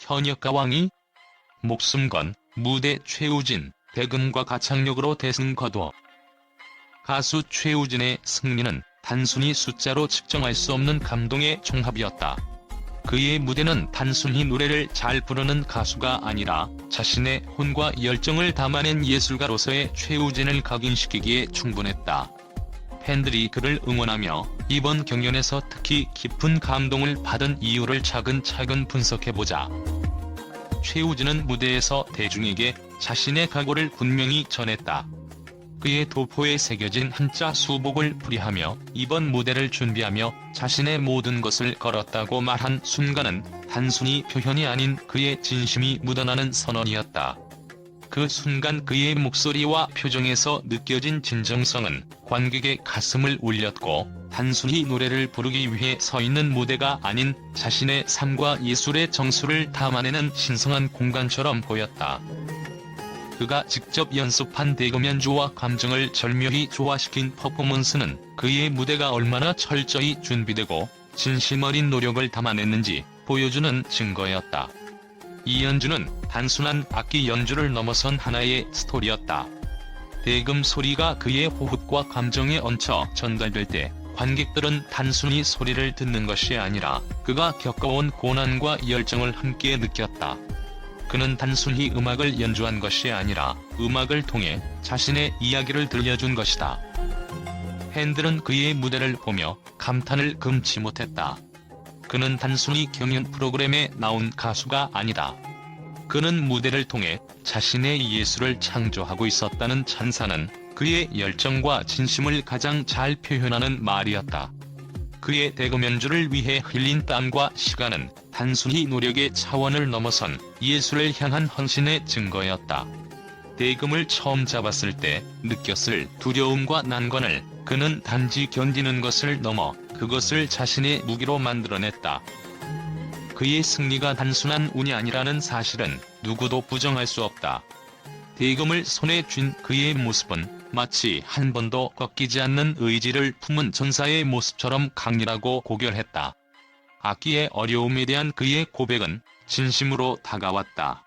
현역가왕이 목숨 건 무대 최우진, 대금과 가창력으로 대승 거둬. 가수 최우진의 승리는 단순히 숫자로 측정할 수 없는 감동의 종합이었다. 그의 무대는 단순히 노래를 잘 부르는 가수가 아니라 자신의 혼과 열정을 담아낸 예술가로서의 최우진을 각인시키기에 충분했다. 팬들이 그를 응원하며 이번 경연에서 특히 깊은 감동을 받은 이유를 차근차근 분석해보자. 최우진은 무대에서 대중에게 자신의 각오를 분명히 전했다. 그의 도포에 새겨진 한자 수복을 풀이하며 이번 무대를 준비하며 자신의 모든 것을 걸었다고 말한 순간은 단순히 표현이 아닌 그의 진심이 묻어나는 선언이었다. 그 순간 그의 목소리와 표정에서 느껴진 진정성은 관객의 가슴을 울렸고, 단순히 노래를 부르기 위해 서 있는 무대가 아닌 자신의 삶과 예술의 정수를 담아내는 신성한 공간처럼 보였다. 그가 직접 연습한 대금 연주와 감정을 절묘히 조화시킨 퍼포먼스는 그의 무대가 얼마나 철저히 준비되고 진심 어린 노력을 담아냈는지 보여주는 증거였다. 이 연주는 단순한 악기 연주를 넘어선 하나의 스토리였다. 대금 소리가 그의 호흡과 감정에 얹혀 전달될 때 관객들은 단순히 소리를 듣는 것이 아니라 그가 겪어온 고난과 열정을 함께 느꼈다. 그는 단순히 음악을 연주한 것이 아니라 음악을 통해 자신의 이야기를 들려준 것이다. 팬들은 그의 무대를 보며 감탄을 금치 못했다. 그는 단순히 경연 프로그램에 나온 가수가 아니다. 그는 무대를 통해 자신의 예술을 창조하고 있었다는 찬사는 그의 열정과 진심을 가장 잘 표현하는 말이었다. 그의 대금 연주를 위해 흘린 땀과 시간은 단순히 노력의 차원을 넘어선 예술을 향한 헌신의 증거였다. 대금을 처음 잡았을 때 느꼈을 두려움과 난관을 그는 단지 견디는 것을 넘어 그것을 자신의 무기로 만들어냈다. 그의 승리가 단순한 운이 아니라는 사실은 누구도 부정할 수 없다. 대금을 손에 쥔 그의 모습은 마치 한 번도 꺾이지 않는 의지를 품은 전사의 모습처럼 강렬하고 고결했다. 악기의 어려움에 대한 그의 고백은 진심으로 다가왔다.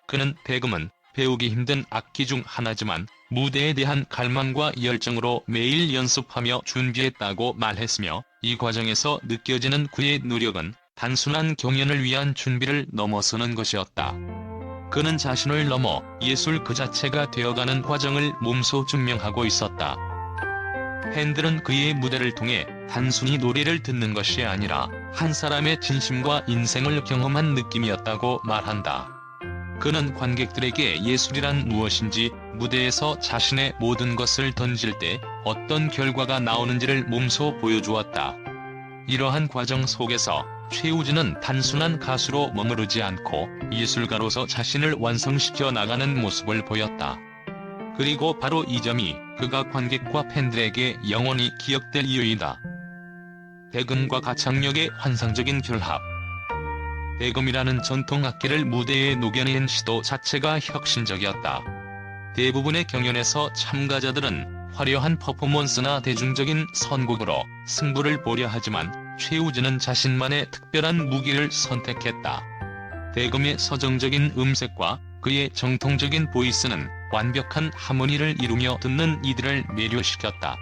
그는 대금은 배우기 힘든 악기 중 하나지만 무대에 대한 갈망과 열정으로 매일 연습하며 준비했다고 말했으며, 이 과정에서 느껴지는 그의 노력은 단순한 경연을 위한 준비를 넘어서는 것이었다. 그는 자신을 넘어 예술 그 자체가 되어가는 과정을 몸소 증명하고 있었다. 팬들은 그의 무대를 통해 단순히 노래를 듣는 것이 아니라 한 사람의 진심과 인생을 경험한 느낌이었다고 말한다. 그는 관객들에게 예술이란 무엇인지, 무대에서 자신의 모든 것을 던질 때 어떤 결과가 나오는지를 몸소 보여주었다. 이러한 과정 속에서 최우진은 단순한 가수로 머무르지 않고 예술가로서 자신을 완성시켜 나가는 모습을 보였다. 그리고 바로 이 점이 그가 관객과 팬들에게 영원히 기억될 이유이다. 대금과 가창력의 환상적인 결합. 대금이라는 전통 악기를 무대에 녹여낸 시도 자체가 혁신적이었다. 대부분의 경연에서 참가자들은 화려한 퍼포먼스나 대중적인 선곡으로 승부를 보려 하지만 최우진은 자신만의 특별한 무기를 선택했다. 대금의 서정적인 음색과 그의 정통적인 보이스는 완벽한 하모니를 이루며 듣는 이들을 매료시켰다.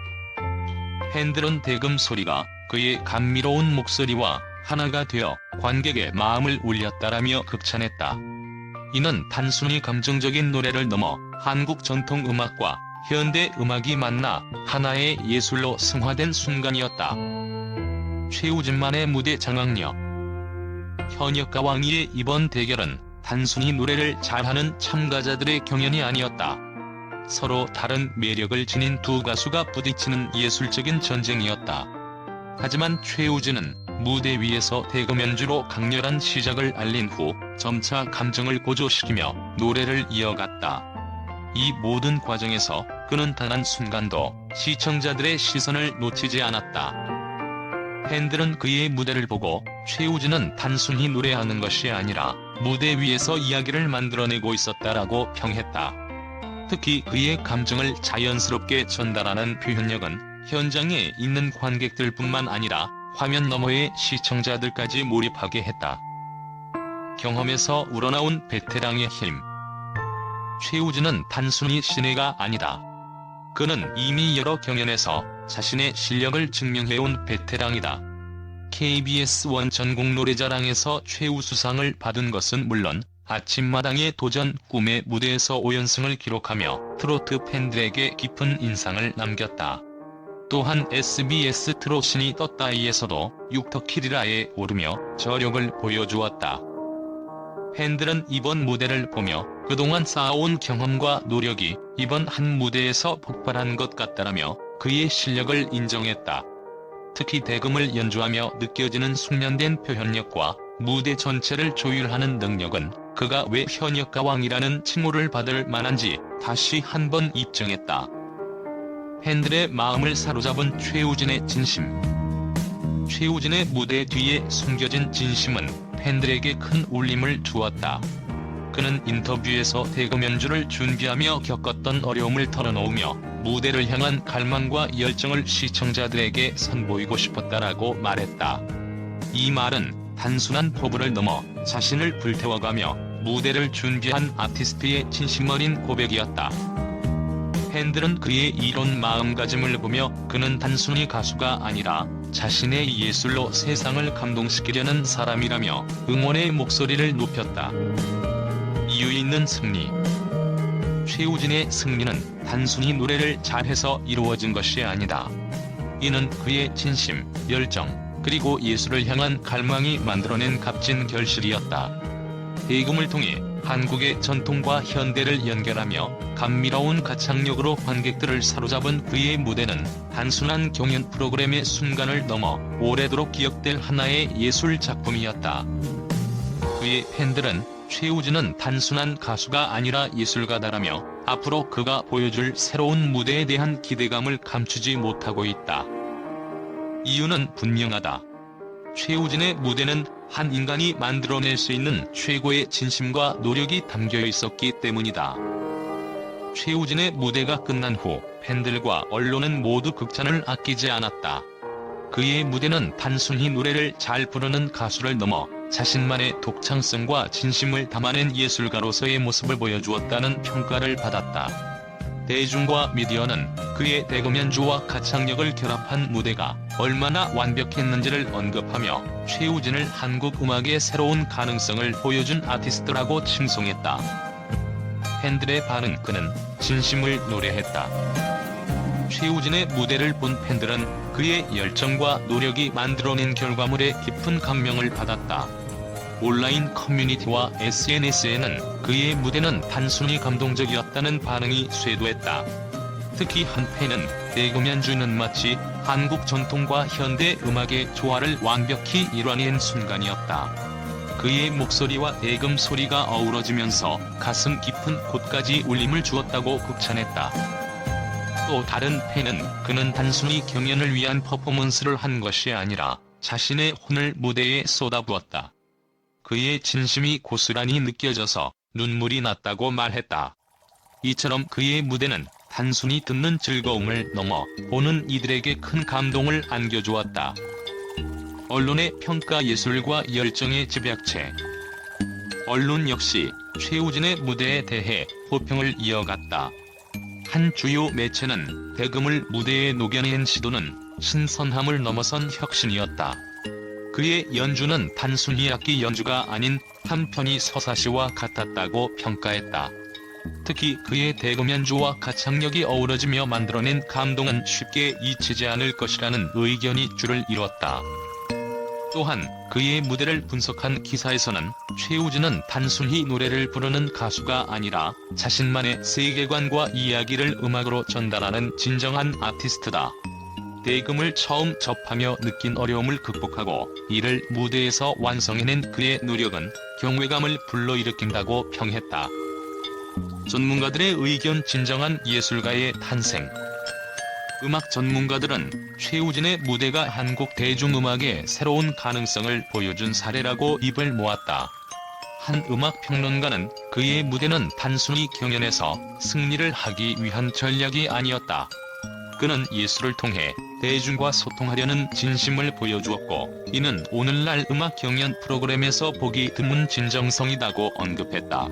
팬들은 대금 소리가 그의 감미로운 목소리와 하나가 되어 관객의 마음을 울렸다라며 극찬했다. 이는 단순히 감정적인 노래를 넘어 한국 전통 음악과 현대 음악이 만나 하나의 예술로 승화된 순간이었다. 최우진만의 무대 장악력. 현역가왕이의 이번 대결은 단순히 노래를 잘하는 참가자들의 경연이 아니었다. 서로 다른 매력을 지닌 두 가수가 부딪히는 예술적인 전쟁이었다. 하지만 최우진은 무대 위에서 대금 연주로 강렬한 시작을 알린 후 점차 감정을 고조시키며 노래를 이어갔다. 이 모든 과정에서 그는 단 한 순간도 시청자들의 시선을 놓치지 않았다. 팬들은 그의 무대를 보고 최우진은 단순히 노래하는 것이 아니라 무대 위에서 이야기를 만들어내고 있었다라고 평했다. 특히 그의 감정을 자연스럽게 전달하는 표현력은 현장에 있는 관객들뿐만 아니라 화면 너머의 시청자들까지 몰입하게 했다. 경험에서 우러나온 베테랑의 힘. 최우진은 단순히 신예가 아니다. 그는 이미 여러 경연에서 자신의 실력을 증명해온 베테랑이다. KBS 1 전국노래자랑에서 최우수상을 받은 것은 물론 아침마당의 도전 꿈의 무대에서 5연승을 기록하며 트로트 팬들에게 깊은 인상을 남겼다. 또한 SBS 트롯 신이 떴다이에서도 육터키리라에 오르며 저력을 보여주었다. 팬들은 이번 무대를 보며 그동안 쌓아온 경험과 노력이 이번 한 무대에서 폭발한 것 같다라며 그의 실력을 인정했다. 특히 대금을 연주하며 느껴지는 숙련된 표현력과 무대 전체를 조율하는 능력은 그가 왜 현역가왕이라는 칭호를 받을 만한지 다시 한번 입증했다. 팬들의 마음을 사로잡은 최우진의 진심. 최우진의 무대 뒤에 숨겨진 진심은 팬들에게 큰 울림을 주었다. 그는 인터뷰에서 대금 연주를 준비하며 겪었던 어려움을 털어놓으며 무대를 향한 갈망과 열정을 시청자들에게 선보이고 싶었다라고 말했다. 이 말은 단순한 포부를 넘어 자신을 불태워가며 무대를 준비한 아티스트의 진심 어린 고백이었다. 팬들은 그의 이런 마음가짐을 보며 그는 단순히 가수가 아니라 자신의 예술로 세상을 감동시키려는 사람이라며 응원의 목소리를 높였다. 이유 있는 승리. 최우진의 승리는 단순히 노래를 잘해서 이루어진 것이 아니다. 이는 그의 진심, 열정, 그리고 예술을 향한 갈망이 만들어낸 값진 결실이었다. 대금을 통해 한국의 전통과 현대를 연결하며 감미로운 가창력으로 관객들을 사로잡은 그의 무대는 단순한 경연 프로그램의 순간을 넘어 오래도록 기억될 하나의 예술 작품이었다. 그의 팬들은 최우진은 단순한 가수가 아니라 예술가다라며 앞으로 그가 보여줄 새로운 무대에 대한 기대감을 감추지 못하고 있다. 이유는 분명하다. 최우진의 무대는 한 인간이 만들어낼 수 있는 최고의 진심과 노력이 담겨 있었기 때문이다. 최우진의 무대가 끝난 후 팬들과 언론은 모두 극찬을 아끼지 않았다. 그의 무대는 단순히 노래를 잘 부르는 가수를 넘어 자신만의 독창성과 진심을 담아낸 예술가로서의 모습을 보여주었다는 평가를 받았다. 대중과 미디어는 그의 대금 연주와 가창력을 결합한 무대가 얼마나 완벽했는지를 언급하며 최우진을 한국 음악의 새로운 가능성을 보여준 아티스트라고 칭송했다. 팬들의 반응. 그는 진심을 노래했다. 최우진의 무대를 본 팬들은 그의 열정과 노력이 만들어낸 결과물에 깊은 감명을 받았다. 온라인 커뮤니티와 SNS에는 그의 무대는 단순히 감동적이었다는 반응이 쇄도했다. 특히 한 팬은 대금 연주는 마치 한국 전통과 현대 음악의 조화를 완벽히 이뤄낸 순간이었다. 그의 목소리와 대금 소리가 어우러지면서 가슴 깊은 곳까지 울림을 주었다고 극찬했다. 또 다른 팬은 그는 단순히 경연을 위한 퍼포먼스를 한 것이 아니라 자신의 혼을 무대에 쏟아부었다. 그의 진심이 고스란히 느껴져서 눈물이 났다고 말했다. 이처럼 그의 무대는 단순히 듣는 즐거움을 넘어 보는 이들에게 큰 감동을 안겨주었다. 언론의 평가. 예술과 열정의 집약체. 언론 역시 최우진의 무대에 대해 호평을 이어갔다. 한 주요 매체는 대금을 무대에 녹여낸 시도는 신선함을 넘어선 혁신이었다. 그의 연주는 단순히 악기 연주가 아닌 한편의 서사시와 같았다고 평가했다. 특히 그의 대금 연주와 가창력이 어우러지며 만들어낸 감동은 쉽게 잊히지 않을 것이라는 의견이 줄을 이뤘다. 또한 그의 무대를 분석한 기사에서는 최우진은 단순히 노래를 부르는 가수가 아니라 자신만의 세계관과 이야기를 음악으로 전달하는 진정한 아티스트다. 대금을 처음 접하며 느낀 어려움을 극복하고 이를 무대에서 완성해낸 그의 노력은 경외감을 불러일으킨다고 평했다. 전문가들의 의견. 진정한 예술가의 탄생. 음악 전문가들은 최우진의 무대가 한국 대중음악의 새로운 가능성을 보여준 사례라고 입을 모았다. 한 음악평론가는 그의 무대는 단순히 경연에서 승리를 하기 위한 전략이 아니었다. 그는 예술을 통해 대중과 소통하려는 진심을 보여주었고, 이는 오늘날 음악 경연 프로그램에서 보기 드문 진정성이라고 언급했다.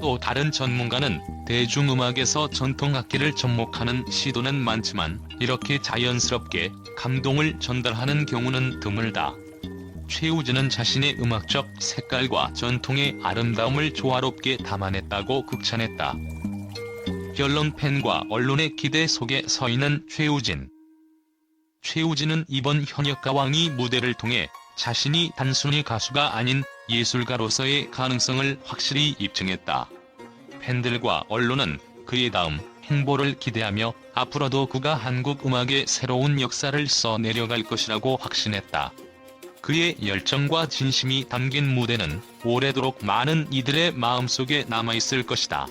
또 다른 전문가는 대중음악에서 전통악기를 접목하는 시도는 많지만 이렇게 자연스럽게 감동을 전달하는 경우는 드물다. 최우진은 자신의 음악적 색깔과 전통의 아름다움을 조화롭게 담아냈다고 극찬했다. 결론 팬과 언론의 기대 속에 서 있는 최우진. 최우진은 이번 현역가왕이 무대를 통해 자신이 단순히 가수가 아닌 예술가로서의 가능성을 확실히 입증했다. 팬들과 언론은 그의 다음 행보를 기대하며 앞으로도 그가 한국 음악의 새로운 역사를 써내려갈 것이라고 확신했다. 그의 열정과 진심이 담긴 무대는 오래도록 많은 이들의 마음속에 남아있을 것이다.